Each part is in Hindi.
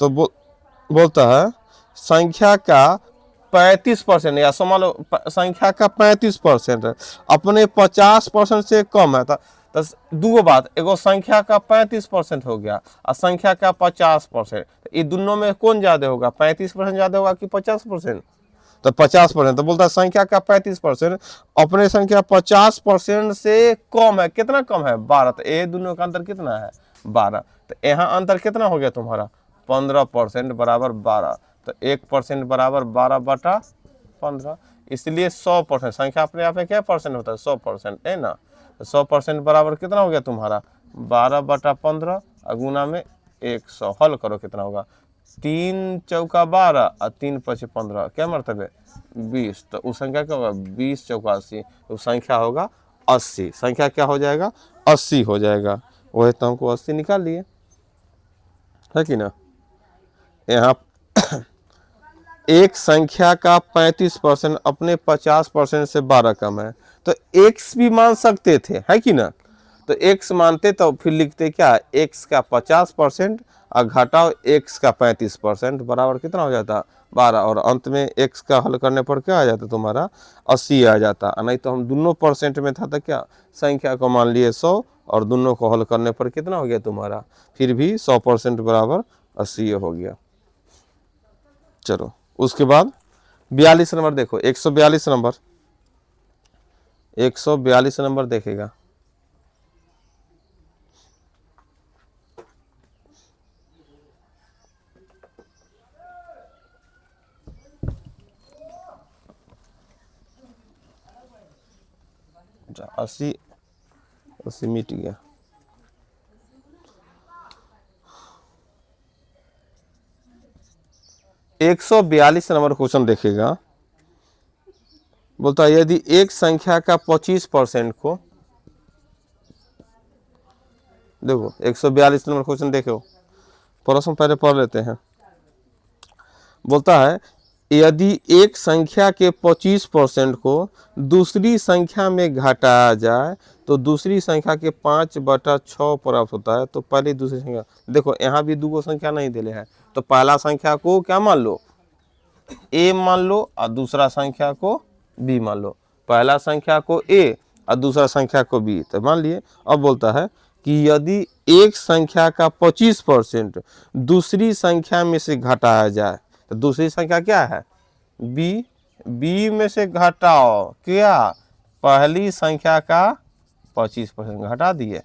तो बोलता है संख्या का 35% या मान लो संख्या का 35% अपने 50% से कम है। तो दूगो बात, एगो संख्या का 35% हो गया और संख्या का 50%, ये दोनों में कौन ज्यादा होगा, 35% ज्यादा होगा कि 50%? तो 50%। तो बोलता है संख्या का 35% अपने संख्या 50% से कम है। कितना कम है? 12। तो ये दोनों का अंतर कितना है? 12। तो यहाँ अंतर कितना हो गया तुम्हारा? 15% बराबर 12। तो 1% बराबर 12/15। इसलिए 100% संख्या अपने आप में क्या परसेंट होता है? 100% है ना। तो 100% बराबर कितना हो गया तुम्हारा? 12/15 गुना में 100। हल करो कितना होगा? 3 चौका 12 और 3 पचे 15, क्या मतलब है? 20। तो उस संख्या क्या होगा? 20 चौका 80। तो संख्या होगा 80। संख्या क्या हो जाएगा? 80 हो जाएगा। वही तो हमको 80 निकाल लिए, है कि ना। यहाँ एक संख्या का 35% अपने 50% से 12 कम है। तो x भी मान सकते थे, है कि ना। तो x मानते तो फिर लिखते क्या? x का 50% और घटाओ x का 35% बराबर कितना हो जाता? 12। और अंत में x का हल करने पर क्या आ जाता तुम्हारा? 80 आ जाता। नहीं तो हम दोनों परसेंट में था तो क्या, संख्या को मान लिए 100 और दोनों को हल करने पर कितना हो गया तुम्हारा? फिर भी 100% बराबर 80 हो गया। चलो उसके बाद 42 नंबर देखो। 142 नंबर, 142 नंबर देखेगा। अच्छा 80 80 मिट गया। एक 142 नंबर क्वेश्चन देखेगा। बोलता है यदि एक संख्या का 25% को, देखो 142 नंबर क्वेश्चन देखो, प्रश्न पहले पढ़ लेते हैं। बोलता है यदि एक संख्या के 25% को दूसरी संख्या में घटाया जाए तो दूसरी संख्या के 5/6 प्राप्त होता है। तो पहले दूसरी संख्या देखो, यहाँ भी दो संख्या नहीं दिले है। तो पहला संख्या को क्या मान लो? a मान लो और दूसरा संख्या को b मान लो। पहला संख्या को a और दूसरा संख्या को b, तो मान लिए। अब बोलता है कि यदि एक संख्या का 25% दूसरी संख्या में से घटाया जाए, तो दूसरी संख्या क्या है? b। b में से घटाओ क्या? पहली संख्या का 25% घटा दिए।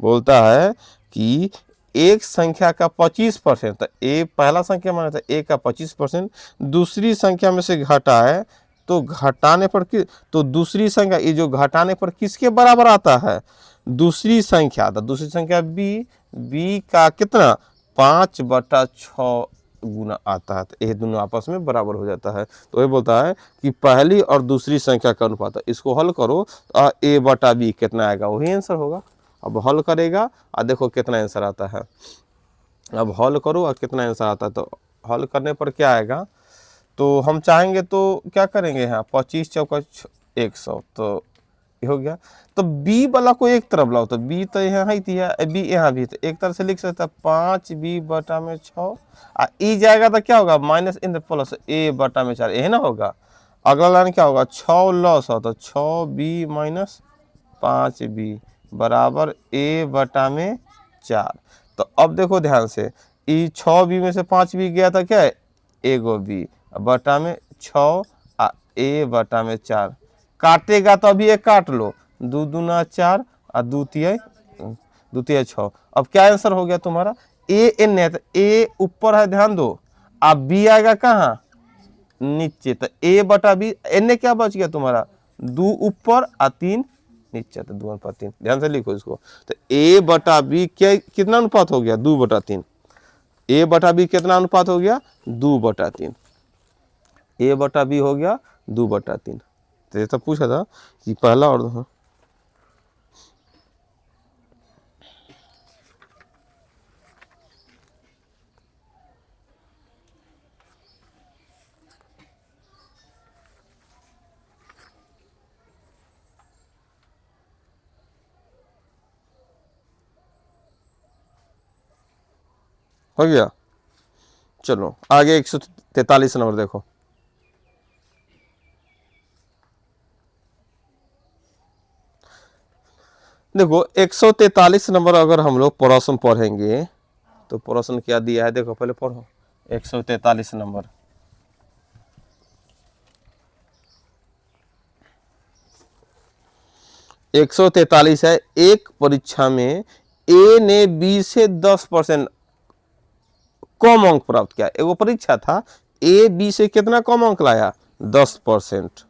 बोलता है कि एक संख्या का 25%, तो ए पहला संख्या माना था, ए का 25% दूसरी संख्या में से घटा है, तो घटाने पर तो दूसरी संख्या ये जो घटाने पर किसके बराबर आता है? दूसरी संख्या। तो दूसरी संख्या बी का कितना? 5/6 गुना आता है। तो ये दोनों आपस में बराबर हो जाता है। तो ये बोलता है कि पहली और दूसरी संख्या का अनुपात, इसको हल करो तो a/b कितना आएगा? वही आंसर होगा। अब हल करेगा और देखो कितना आंसर आता है। अब हल करो और कितना आंसर आता है। तो हल करने पर क्या आएगा? तो हम चाहेंगे तो क्या करेंगे, यहाँ 25 चौका 100, तो ये हो गया। तो b वाला को एक तरफ लाओ, तो b तो यहाँ ही थी, b यहाँ भी, तो एक तरफ से लिख सकता है 5b/6 आ ई जाएगा तो क्या होगा? माइनस इन प्लस a/4, यही ना होगा। अगला लाइन क्या होगा? 6 लॉस हो तो 6b माइनस 5b बराबर a/4। तो अब देखो ध्यान से, ई 6b में से 5b गया था क्या? एगो b बटा में 6 आ a/4। काटेगा तो अभी एक काट लो, 2 दूना 4 और 2 तिया 6। अब क्या आंसर हो गया तुम्हारा? ए एन है तो ए ऊपर है, ध्यान दो। अब बी आएगा कहाँ? नीचे। तो a/b, एन क्या बच गया तुम्हारा? 2 ऊपर और 3 नीचे, तो 2/3। ध्यान से लिखो इसको। तो a/b क्या कितना अनुपात हो गया? 2/3। a/b कितना अनुपात हो गया? 2/3। a/b हो गया 2/3। तो ये तो पूछा था कि पहला और हो गया। चलो आगे 143 नंबर देखो। देखो 143 नंबर अगर हम लोग प्रश्न पढ़ेंगे तो प्रश्न क्या दिया है, देखो पहले पढ़ो 143 नंबर। एक 143 है, एक परीक्षा में ए ने बी से 10% कम अंक प्राप्त किया। एगो परीक्षा था, ए बी से कितना कम अंक लाया, 10%।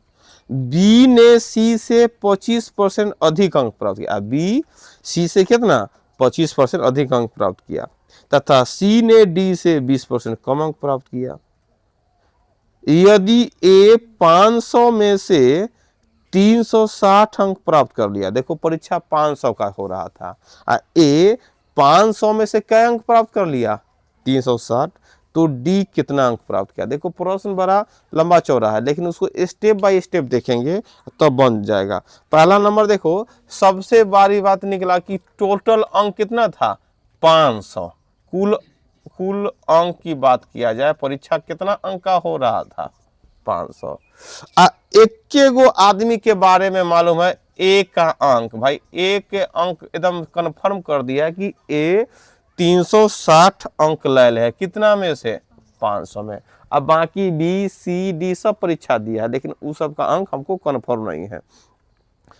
बी ने सी से 25% अधिक अंक प्राप्त किया। बी सी से कितना 25% अधिक अंक प्राप्त किया, तथा सी ने डी से 20% कम अंक प्राप्त किया। यदि ए 500 में से 360 अंक प्राप्त कर लिया, देखो परीक्षा 500 का हो रहा था, ए 500 में से क्या अंक प्राप्त कर लिया, 360, तो डी कितना अंक प्राप्त किया। देखो प्रश्न बड़ा लंबा चौड़ा है, लेकिन उसको स्टेप बाय स्टेप देखेंगे तब बन जाएगा। पहला नंबर देखो, सबसे बड़ी बात निकला कि टोटल अंक कितना था, 500। कुल अंक की बात किया जाए, परीक्षा कितना अंक का हो रहा था, 500। एक गो आदमी के बारे में मालूम है ए का अंक, भाई ए के अंक एकदम कंफर्म कर दिया कि ए 360 अंक ले ले, कितना में से, 500 में। अब बाकी बी सी डी सब परीक्षा दिया है, लेकिन उस सब का अंक हमको कंफर्म नहीं है।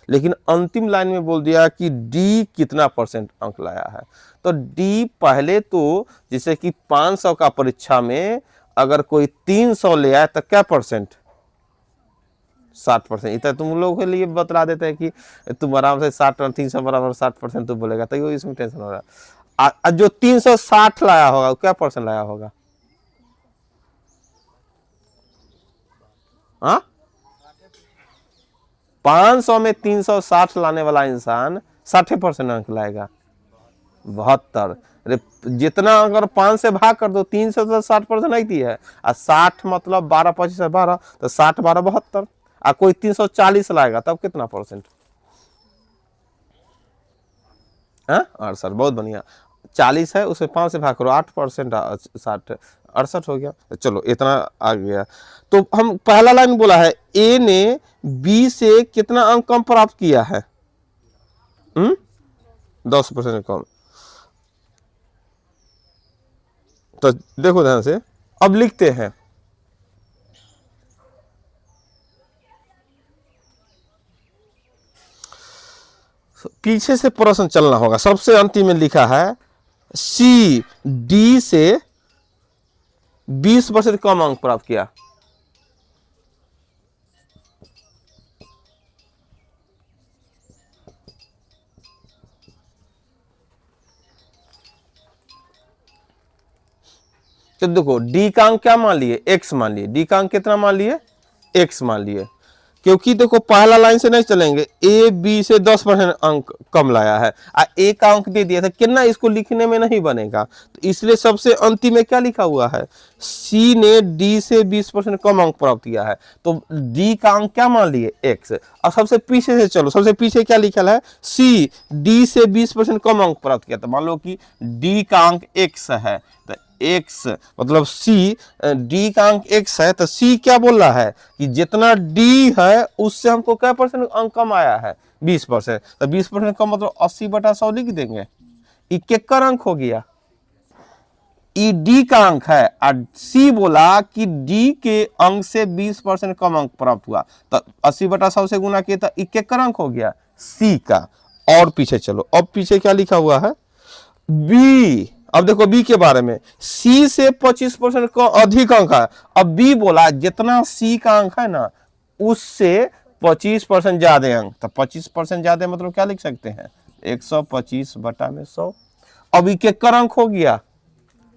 लेकिन अंतिम लाइन में बोल दिया कि डी कितना परसेंट अंक लाया है। तो डी पहले तो जैसे कि 500 का परीक्षा में अगर कोई 300 ले आए तो क्या परसेंट, 60%। इतना तुम लोगों के लिए बतला देते हैं कि तुम आराम से 60 और 300 बराबर 60% तू बोलेगा, तो इसमें टेंशन हो रहा है। जो 360 लाया होगा क्या परसेंट लाया होगा, हाँ 500 में 360 लाने वाला इंसान 60% अंक लाएगा, 72। अरे जितना अगर 5 से भाग कर दो, 3 से तो 60% नहीं दी है, और 60 मतलब 12 25 12, तो 60 12 72। और कोई 340 लाएगा तब कितना परसेंट, हाँ 68, बहुत बढ़िया। 40 है उसमें 5 से भाग करो, 8%, 60 68 हो गया। चलो इतना आ गया। तो हम पहला लाइन बोला है ए ने बी से कितना अंक कम प्राप्त किया है, 10% कम। तो देखो ध्यान से, अब लिखते हैं पीछे से प्रश्न चलना होगा। सबसे अंतिम में लिखा है सी डी से 20% कम अंक प्राप्त किया। तो देखो डी का अंक क्या मान लिए, एक्स मान लिए, डी का अंक कितना मान लिए, एक्स मान लिए। क्योंकि देखो पहला लाइन से नहीं चलेंगे, ए बी से 10% अंक कम लाया है, ए का अंक दे दिया था कितना, इसको लिखने में नहीं बनेगा, तो इसलिए सबसे अंतिम में क्या लिखा हुआ है, सी ने डी से 20% कम अंक प्राप्त किया है, तो डी का अंक क्या मान लिए, एक्स। और सबसे पीछे से चलो, सबसे पीछे क्या लिखा है, सी डी से 20% कम अंक प्राप्त किया, तो मान लो कि डी का अंक एक्स है, तो एक्स मतलब सी, डी का अंक एक्स है, तो सी क्या बोल रहा है कि जितना डी है उससे हमको क्या परसेंट अंक कम आया है, 20%। तो 20% कम मतलब 80/100 लिख देंगे, इक्कर अंक हो गया। ई डी का अंक है और सी बोला कि डी के अंक से 20% कम अंक प्राप्त हुआ, तो 80/100 से गुना किया तो इक्कर अंक हो गया सी का। और पीछे चलो, अब पीछे क्या लिखा हुआ है, बी। अब देखो बी के बारे में, सी से 25% का अधिक अंक है। अब बी बोला जितना सी का अंक है ना उससे 25% ज्यादा अंक, तो 25% ज्यादा मतलब क्या लिख सकते हैं, 125/100। अब इक्कर अंक हो गया,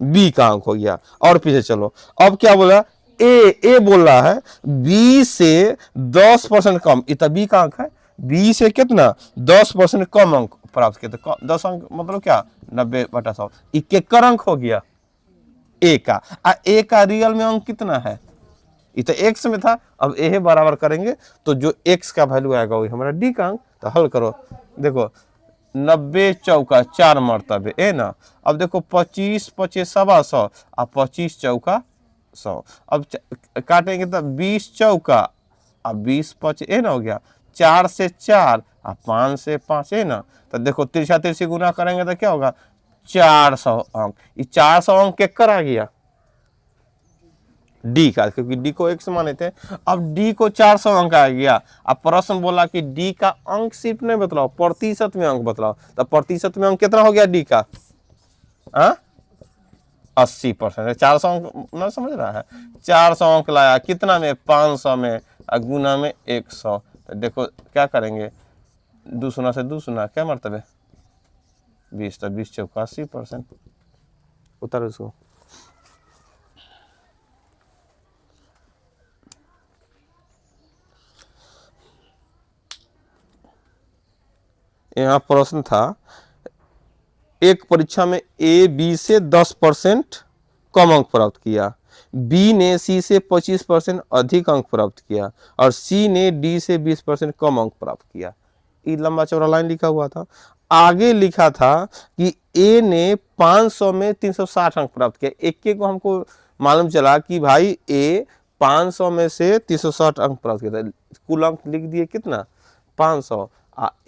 बी का अंक हो गया। और पीछे चलो, अब क्या बोला, ए बोल रहा है बी से 10% कम, इतना बी का अंक है, बी से कितना 10% कम अंक प्राप्त किया, तो 10 अंक मतलब क्या, 90/100, इक्कर अंक हो गया ए का। ए का रियल में अंक कितना है, इतना एक्स में था, अब ए बराबर करेंगे तो जो एक्स का वैल्यू आएगा वही हमारा डी का अंक। तो हल करो, देखो 90 चौका 4 मरतबे है ना। अब देखो 25 पचे 100 और 25 चौका 100। अब काटेंगे तो 20 चौका और 20 पचे है ना, हो गया 4 से 4 और 5 से 5 है ना। तो देखो तिरछा तिरछी गुना करेंगे तो क्या होगा 400 अंक। ये 400 अंक के कर आ गया डी का, क्योंकि डी को x माने थे। अब डी को 400 अंक आ गया। अब प्रश्न बोला कि डी का अंक सिर्फ नहीं बतलाओ, प्रतिशत में अंक बतलाओ। तो प्रतिशत में अंक कितना हो गया डी का? 80%। 400 अंक ना समझ रहा है, 400 अंक लाया कितना में? 500 में, गुना में 100। तो देखो क्या करेंगे, 2 शून्य से 2 शून्य, क्या मरतबे 20। तो 20 चौका 80%। उतर उसको। यहाँ प्रश्न था, एक परीक्षा में ए बी से 10% कम अंक प्राप्त किया, बी ने सी से 25% अधिक अंक प्राप्त किया और सी ने डी से 20% कम अंक प्राप्त किया। ये लंबा चौड़ा लाइन लिखा हुआ था। आगे लिखा था कि ए ने 500 में 360 अंक प्राप्त किया। एक को हमको मालूम चला कि भाई ए 500 में से 360 अंक प्राप्त किया था। कुल अंक लिख दिए कितना? 500।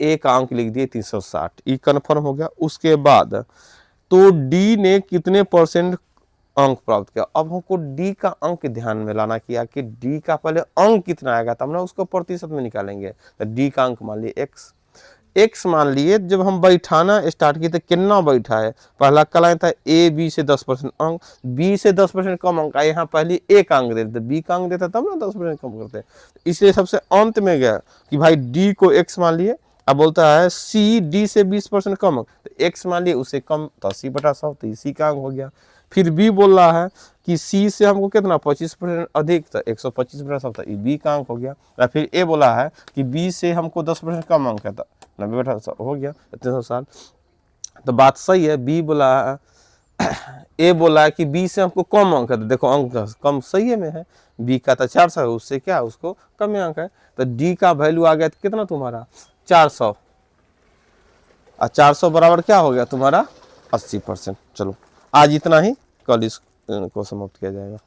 एक अंक लिख दिए 360। ये कन्फर्म हो गया। उसके बाद तो डी ने कितने % अंक प्राप्त किया। अब हमको डी का अंक ध्यान में लाना किया कि डी का पहले अंक कितना आएगा तब ना उसको प्रतिशत में निकालेंगे। तो डी का अंक मान लिए x मान लिए। जब हम बैठाना स्टार्ट किए तो कितना बैठा है? पहला कल आया था ए बी से 10% अंक, बी से 10% कम अंक आए। यहाँ पहले एक अंक देते, बी का अंक देता तब ना 10% कम करते। इसलिए सबसे अंत में गया कि भाई डी को x मान लिए। अब बोलता है सी डी से 20% कम अंक, तो x मान लिए उससे कम, तो 80/100, तो इसी का अंक हो गया। फिर बी बोल रहा है कि सी से हमको कितना 25% अधिक, तो 125/100, तो बी का अंक हो गया। या फिर ए बोला है कि बी से हमको 10% कम अंक है, तो 90/100 हो गया 360। तो बात सही है। बी बोला है, ए बोला है कि बी से हमको कम अंक है, तो देखो अंक कम सही में है। बी का तो 400 है, उससे क्या उसको कम अंक है। तो डी का वैल्यू आ गया कितना तुम्हारा 400, और 400 बराबर क्या हो गया तुम्हारा 80%। चलो आज इतना ही, कल इसको समाप्त किया जाएगा।